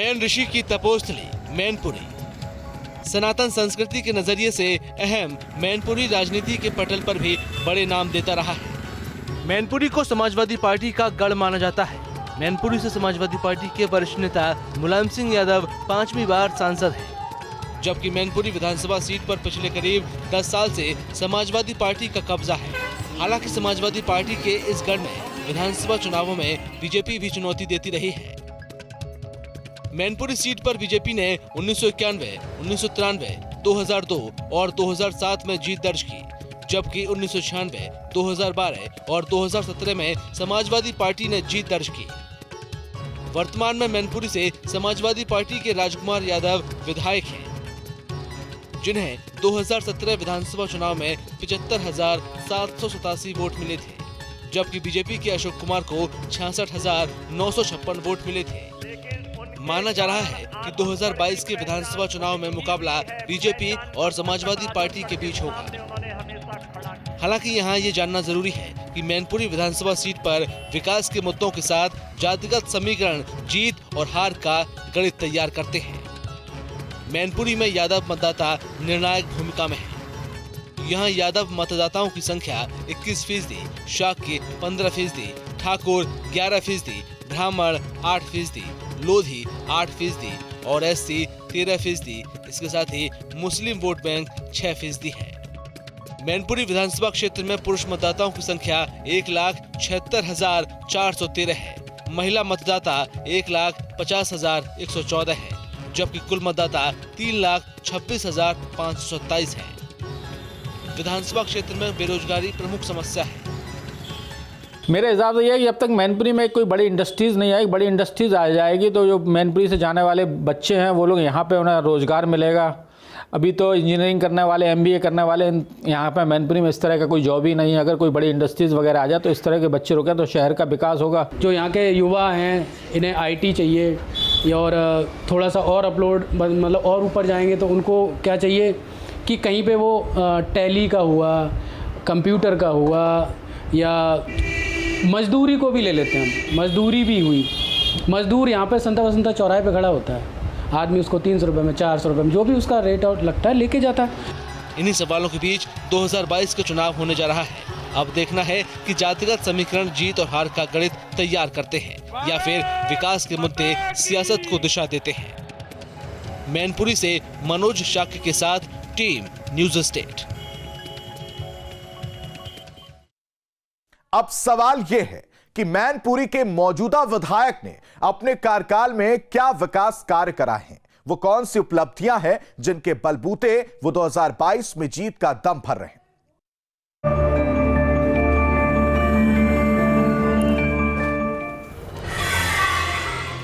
मयन ऋषि की तपोस्थली मैनपुरी सनातन संस्कृति के नजरिए से अहम मैनपुरी राजनीति के पटल पर भी बड़े नाम देता रहा है। मैनपुरी को समाजवादी पार्टी का गढ़ माना जाता है। मैनपुरी से समाजवादी पार्टी के वरिष्ठ नेता मुलायम सिंह यादव 5वीं बार सांसद हैं, जबकि मैनपुरी विधानसभा सीट पर पिछले करीब 10 साल से समाजवादी पार्टी का कब्जा है। हालांकि समाजवादी पार्टी के इस गढ़ में विधानसभा चुनावों में बीजेपी भी चुनौती देती रही है। मैनपुरी सीट पर बीजेपी ने 1991, 1993, 2002 और 2007 में जीत दर्ज की, जबकि 1996, 2012 और 2017 में समाजवादी पार्टी ने जीत दर्ज की। वर्तमान में मैनपुरी से समाजवादी पार्टी के राजकुमार यादव विधायक हैं, जिन्हें 2017 विधानसभा चुनाव में 75,787 वोट मिले थे, जबकि बीजेपी के अशोक कुमार को 66,956 वोट मिले थे। माना जा रहा है कि 2022 के विधानसभा चुनाव में मुकाबला बीजेपी और समाजवादी पार्टी के बीच होगा। हालांकि यहाँ ये जानना जरूरी है कि मैनपुरी विधानसभा सीट पर विकास के मुद्दों के साथ जातिगत समीकरण जीत और हार का गणित तैयार करते हैं। मैनपुरी में यादव मतदाता निर्णायक भूमिका में है। यहाँ यादव मतदाताओं की संख्या 21%, शाक्य 15%, ठाकुर 11%, ब्राह्मण 8%, लोधी 8% और एससी 13%। इसके साथ ही मुस्लिम वोट बैंक 6% है। मैनपुरी विधानसभा क्षेत्र में पुरुष मतदाताओं की संख्या 1,76,413 है। महिला मतदाता 1,50,114 है, जबकि कुल मतदाता 3,26,527 है। विधानसभा क्षेत्र में बेरोजगारी प्रमुख समस्या है। मेरे हिसाब से यह है कि जब तक मैनपुरी में कोई बड़ी इंडस्ट्रीज़ नहीं आएगी, बड़ी इंडस्ट्रीज़ आ जाएगी तो जो मैनपुरी से जाने वाले बच्चे हैं वो लोग यहाँ पे उन्हें रोज़गार मिलेगा। अभी तो इंजीनियरिंग करने वाले, एमबीए करने वाले यहाँ पे मैनपुरी में इस तरह का कोई जॉब ही नहीं है। अगर कोई बड़ी इंडस्ट्रीज़ वगैरह आ जाए तो इस तरह के बच्चे रुके तो शहर का विकास होगा। जो यहाँ के युवा हैं इन्हें IT चाहिए और थोड़ा सा और अपलोड मतलब और ऊपर जाएंगे तो उनको क्या चाहिए कि कहीं पे वो टैली का हुआ, कंप्यूटर का हुआ या मजदूरी को भी ले लेते हैं। मजदूरी भी हुई, मजदूर यहाँ पे संता बसंता चौराहे पे खड़ा होता है, आदमी उसको 300 रुपये में, 400 रुपये में, जो भी उसका रेट और लगता है लेके जाता है। इन्हीं सवालों के बीच 2022 का चुनाव होने जा रहा है। अब देखना है कि जातिगत समीकरण जीत और हार का गणित तैयार करते हैं या फिर विकास के मुद्दे सियासत को दिशा देते हैं। मैनपुरी से मनोज शाक्य के साथ टीम न्यूज स्टेट। अब सवाल यह है कि मैनपुरी के मौजूदा विधायक ने अपने कार्यकाल में क्या विकास कार्य कराए हैं, वो कौन सी उपलब्धियां हैं जिनके बलबूते वो 2022 में जीत का दम भर रहे हैं।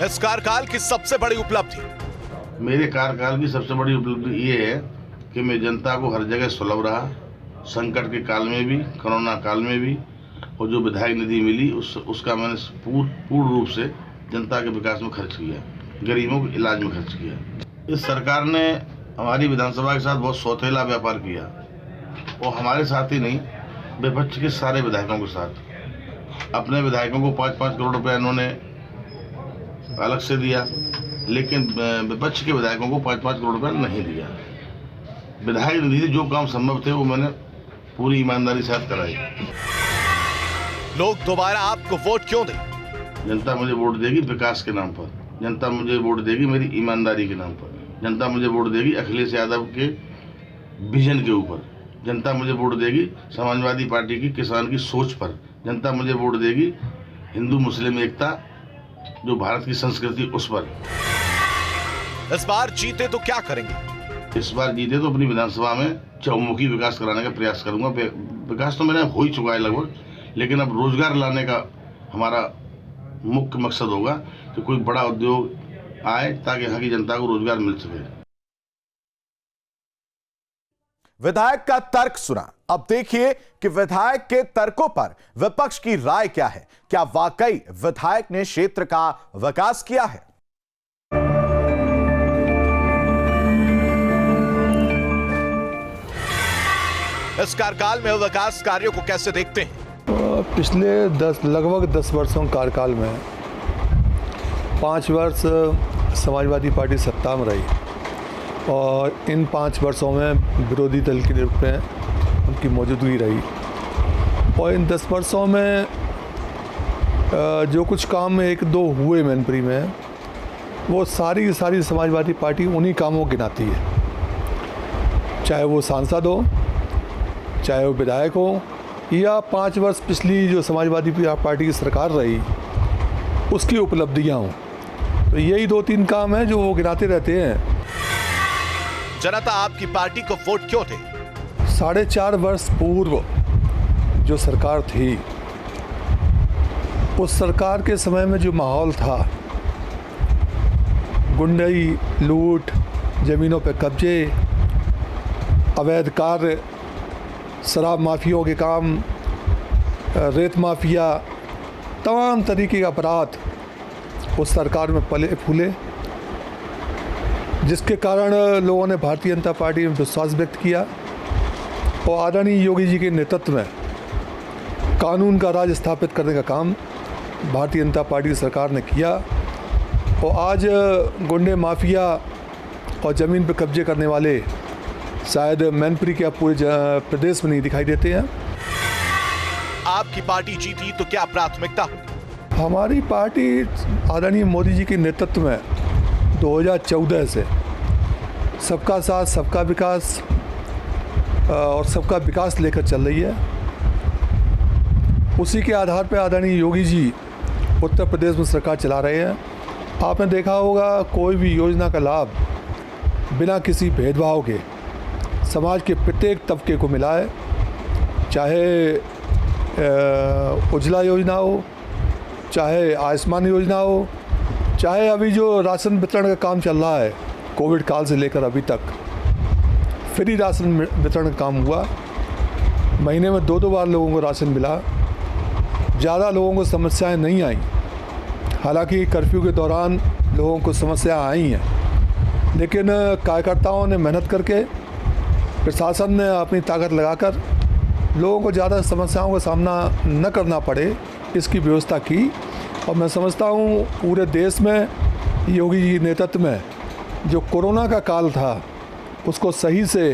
इस कार्यकाल की सबसे बड़ी उपलब्धि। मेरे कार्यकाल की सबसे बड़ी उपलब्धि ये है कि मैं जनता को हर जगह सुलभ रहा, संकट के काल में भी, कोरोना काल में भी, और जो विधायक निधि मिली उसका मैंने पूर्ण रूप से जनता के विकास में खर्च किया, गरीबों के इलाज में खर्च किया। इस सरकार ने हमारी विधानसभा के साथ बहुत सौतेला व्यापार किया, और हमारे साथ ही नहीं, विपक्ष के सारे विधायकों के साथ। अपने विधायकों को 5-5 करोड़ रुपया इन्होंने अलग से दिया, लेकिन विपक्ष के विधायकों को 5-5 करोड़ रुपया नहीं दिया। विधायक निधि से जो काम संभव थे वो मैंने पूरी ईमानदारी से कराई। लोग दोबारा आपको वोट क्यों दें? जनता मुझे वोट देगी विकास के नाम पर, जनता मुझे वोट देगी मेरी ईमानदारी के नाम पर, जनता मुझे वोट देगी अखिलेश यादव के विजन के ऊपर, जनता मुझे वोट देगी समाजवादी पार्टी की किसान की सोच पर, जनता मुझे वोट देगी हिंदू मुस्लिम एकता जो भारत की संस्कृति उस पर। इस बार जीते तो क्या करेंगे? इस बार जीते तो अपनी विधानसभा में चहुमुखी विकास कराने का प्रयास करूंगा। विकास तो मेरा हो ही चुका है लगभग, लेकिन अब रोजगार लाने का हमारा मुख्य मकसद होगा कि कोई बड़ा उद्योग आए ताकि यहाँ की जनता को रोजगार मिल सके। विधायक का तर्क सुना, अब देखिए कि विधायक के तर्कों पर विपक्ष की राय क्या है। क्या वाकई विधायक ने क्षेत्र का विकास किया है? इस कार्यकाल में विकास कार्यों को कैसे देखते हैं? पिछले लगभग 10 वर्षों कार्यकाल में 5 वर्ष समाजवादी पार्टी सत्ता में रही और इन 5 वर्षों में विरोधी दल के रूप में उनकी मौजूदगी रही और इन 10 वर्षों में जो कुछ काम 1-2 हुए मैनपुरी में, वो सारी की सारी समाजवादी पार्टी उन्हीं कामों को गिनाती है, चाहे वो सांसद हो, चाहे वो विधायक हो, या 5 वर्ष पिछली जो समाजवादी पार्टी की सरकार रही उसकी उपलब्धियां हों। तो यही 2-3 काम हैं जो वो गिनाते रहते हैं। जनता आपकी पार्टी को वोट क्यों दे? 4.5 वर्ष पूर्व जो सरकार थी, उस सरकार के समय में जो माहौल था, गुंडई, लूट, ज़मीनों पे कब्जे, अवैध कार्य, शराब माफियाओं के काम, रेत माफिया, तमाम तरीके का अपराध उस सरकार में पले फूले, जिसके कारण लोगों ने भारतीय जनता पार्टी में विश्वास व्यक्त किया और आदरणीय योगी जी के नेतृत्व में कानून का राज स्थापित करने का काम भारतीय जनता पार्टी की सरकार ने किया और आज गुंडे, माफिया और ज़मीन पर कब्जे करने वाले शायद मैनपुरी के पूरे प्रदेश में नहीं दिखाई देते हैं। आपकी पार्टी जीती तो क्या प्राथमिकता होगी? हमारी पार्टी आदरणीय मोदी जी के नेतृत्व में 2014 से सबका साथ, सबका विकास और सबका विकास लेकर चल रही है। उसी के आधार पर आदरणीय योगी जी उत्तर प्रदेश में सरकार चला रहे हैं। आपने देखा होगा, कोई भी योजना का लाभ बिना किसी भेदभाव के समाज के प्रत्येक तबके को मिला है, चाहे उज्ज्वला योजना हो, चाहे आयुष्मान योजना हो, चाहे अभी जो राशन वितरण का काम चल रहा है, कोविड काल से लेकर अभी तक फ्री राशन वितरण का काम हुआ। महीने में 2-2 बार लोगों को राशन मिला, ज़्यादा लोगों को समस्याएं नहीं आई। हालांकि कर्फ्यू के दौरान लोगों को समस्याएं आई हैं, लेकिन कार्यकर्ताओं ने मेहनत करके, प्रशासन ने अपनी ताकत लगाकर लोगों को ज़्यादा समस्याओं का सामना न करना पड़े, इसकी व्यवस्था की। और मैं समझता हूँ पूरे देश में योगी जी के नेतृत्व में जो कोरोना का काल था उसको सही से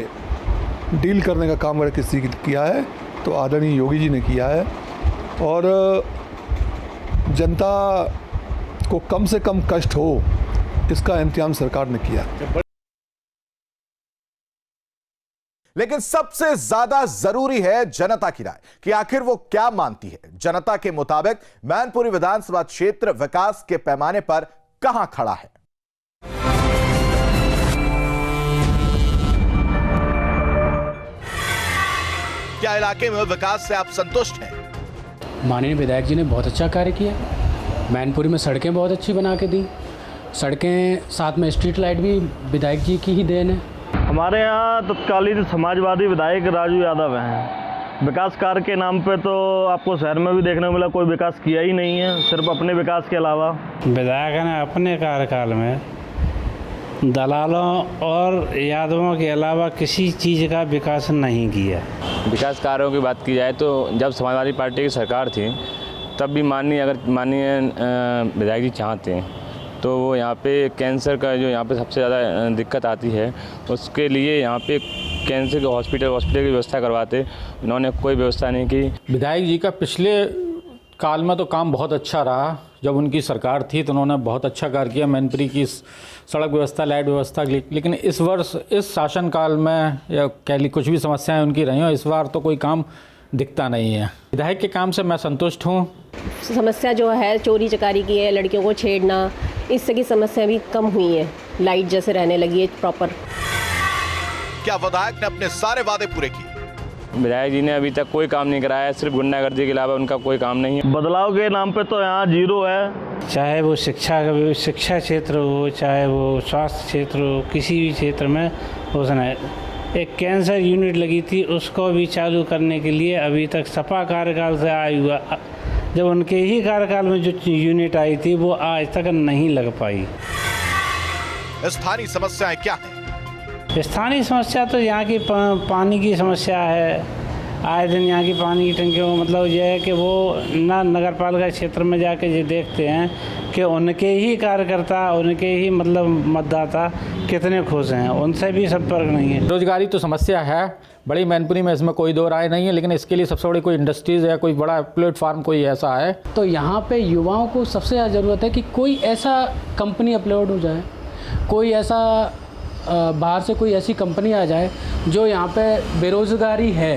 डील करने का काम अगर किसी ने किया है तो आदरणीय योगी जी ने किया है और जनता को कम से कम कष्ट हो इसका इंतजाम सरकार ने किया। लेकिन सबसे ज्यादा जरूरी है जनता की राय कि आखिर वो क्या मानती है। जनता के मुताबिक मैनपुरी विधानसभा क्षेत्र विकास के पैमाने पर कहां खड़ा है? क्या इलाके में विकास से आप संतुष्ट हैं? माननीय विधायक जी ने बहुत अच्छा कार्य किया। मैनपुरी में सड़कें बहुत अच्छी बना के दी, सड़कें साथ में स्ट्रीट लाइट भी विधायक जी की ही देन है। हमारे यहाँ तत्कालीन समाजवादी विधायक राजू यादव हैं। विकास कार्य के नाम पे तो आपको शहर में भी देखने को मिला, कोई विकास किया ही नहीं है, सिर्फ अपने विकास के अलावा। विधायक ने अपने कार्यकाल में दलालों और यादवों के अलावा किसी चीज़ का विकास नहीं किया। विकास कार्यों की बात की जाए तो जब समाजवादी पार्टी की सरकार थी तब भी माननीय विधायक जी चाहते हैं तो वो यहाँ पे कैंसर का जो यहाँ पे सबसे ज़्यादा दिक्कत आती है, उसके लिए यहाँ पे कैंसर के हॉस्पिटल की व्यवस्था करवाते, उन्होंने कोई व्यवस्था नहीं की। विधायक जी का पिछले काल में तो काम बहुत अच्छा रहा, जब उनकी सरकार थी तो उन्होंने बहुत अच्छा कार्य किया मैनपुरी की सड़क व्यवस्था, लाइट व्यवस्था के लिए। लेकिन इस वर्ष इस शासनकाल में या कह ली कुछ भी समस्याएं उनकी रही हो, इस बार तो कोई काम दिखता नहीं है। विधायक के काम से मैं संतुष्ट हूँ। समस्या जो है चोरी चकारी की है, लड़कियों को छेड़ना, इससे की समस्या भी कम हुई है, लाइट जैसे रहने लगी है प्रॉपर। क्या विधायक ने अपने सारे वादे पूरे किए? विधायक जी ने अभी तक कोई काम नहीं कराया, सिर्फ गुंडागर्दी के अलावा उनका कोई काम नहीं है। बदलाव के नाम पे तो यहाँ जीरो है। चाहे वो शिक्षा क्षेत्र हो, चाहे वो स्वास्थ्य क्षेत्र हो, किसी भी क्षेत्र में उसने एक कैंसर यूनिट लगी थी, उसको भी चालू करने के लिए अभी तक सपा कार्यकाल से आया हुआ, जब उनके ही कार्यकाल में जो यूनिट आई थी वो आज तक नहीं लग पाई। स्थानीय समस्याएं क्या है? स्थानीय समस्या तो यहाँ की पानी की समस्या है आए दिन यहाँ की पानी की टंकियों मतलब यह है कि वो ना नगर पालिका क्षेत्र में जाके ये देखते हैं कि उनके ही कार्यकर्ता, उनके ही मतलब मतदाता कितने खुश हैं, उनसे भी संपर्क नहीं है। बेरोजगारी तो समस्या है बड़ी मैनपुरी में, इसमें कोई दो राय नहीं है, लेकिन इसके लिए सबसे बड़ी कोई इंडस्ट्रीज़ है, कोई बड़ा प्लेटफार्म कोई ऐसा है। तो यहाँ पे युवाओं को सबसे ज़्यादा ज़रूरत है कि कोई ऐसा कंपनी अपलोड हो जाए, कोई ऐसा बाहर से कोई ऐसी कंपनी आ जाए जो यहाँ पे बेरोज़गारी है,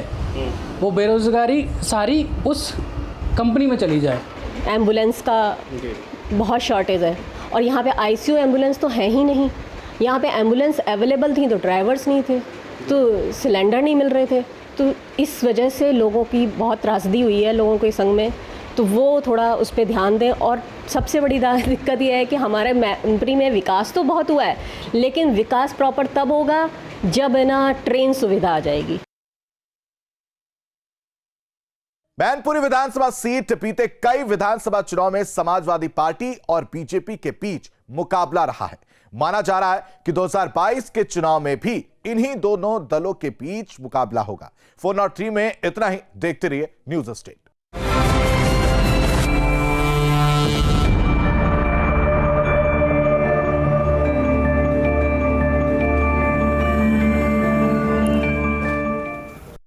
वो बेरोज़गारी सारी उस कंपनी में चली जाए। एम्बुलेंस का बहुत शॉर्टेज है और यहाँ पे आईसीयू एम्बुलेंस तो है ही नहीं। यहाँ पे एम्बुलेंस अवेलेबल थी तो ड्राइवर्स नहीं थे, तो सिलेंडर नहीं मिल रहे थे, तो इस वजह से लोगों की बहुत त्रासदी हुई है लोगों के संग में, तो वो थोड़ा उस पर ध्यान दें। और सबसे बड़ी दिक्कत ये है कि हमारे मैनपुरी में विकास तो बहुत हुआ है, लेकिन विकास प्रॉपर तब होगा जब ना ट्रेन सुविधा आ जाएगी। मैनपुरी विधानसभा सीट बीते कई विधानसभा चुनाव में समाजवादी पार्टी और बीजेपी के बीच मुकाबला रहा है। माना जा रहा है कि 2022 के चुनाव में भी इन्हीं दोनों दलों के बीच मुकाबला होगा। 403 में इतना ही। देखते रहिए न्यूज़ स्टेट।